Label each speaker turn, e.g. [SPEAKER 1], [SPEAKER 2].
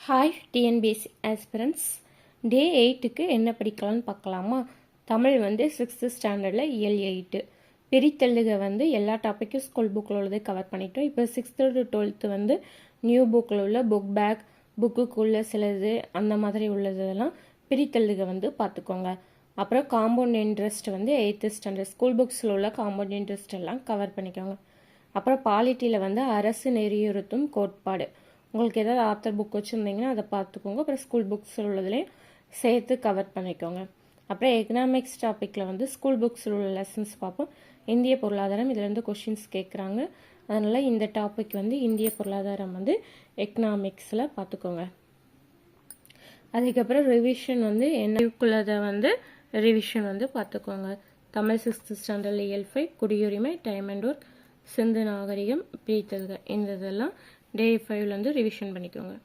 [SPEAKER 1] Hi TNPSC aspirants டே 8க்கு என்ன படிக்கலாம்னு பார்க்கலாமா. தமிழ் வந்து 6th ஸ்டாண்டர்டில் இயல் 8 பிரித்தெழுக வந்து எல்லா டாப்பிக்கும் ஸ்கூல் புக்கில் உள்ளதை கவர் பண்ணிட்டோம். இப்போ 6th to 12th வந்து நியூ புக்கில் உள்ள புக் பேக் புக்குக்குள்ளே சிலது அந்த மாதிரி உள்ளதெல்லாம் பிரித்தெழுக வந்து பார்த்துக்கோங்க. அப்புறம் காம்பவுண்ட் இன்ட்ரெஸ்ட் வந்து 8th ஸ்டாண்டர்ட் ஸ்கூல் புக்ஸில் உள்ள காம்பவுண்ட் இன்ட்ரெஸ்ட் எல்லாம் கவர் பண்ணிக்கோங்க. அப்புறம் பாலிட்டியில் வந்து அரசு நெறியுறுத்தும் கோட்பாடு உங்களுக்கு ஏதாவது ஆத்தர் புக் வச்சுருந்தீங்கன்னா அதை பார்த்துக்கோங்க. அப்புறம் ஸ்கூல் புக்ஸில் உள்ளதுலேயும் சேர்த்து கவர் பண்ணிக்கோங்க. அப்புறம் எக்கனாமிக்ஸ் டாப்பிக்கில் வந்து ஸ்கூல் புக்ஸில் உள்ள லெசன்ஸ் பார்ப்போம். இந்திய பொருளாதாரம் இதிலேருந்து கொஷின்ஸ் கேட்குறாங்க. அதனால் இந்த டாபிக் வந்து இந்திய பொருளாதாரம் வந்து எக்கனாமிக்ஸில் பார்த்துக்கோங்க. அதுக்கப்புறம் ரிவிஷன் வந்து என்னக்குள்ளதை வந்து ரிவிஷன் வந்து பார்த்துக்கோங்க. தமிழ் 6th ஸ்டாண்டர்டில் இயல் 5 குடியுரிமை டைம் அண்ட் ஒர்க் சிந்து நாகரிகம் பிரித்தெழுக இந்த இதெல்லாம் டே 5 வந்து ரிவிஷன் பண்ணிக்கோங்க.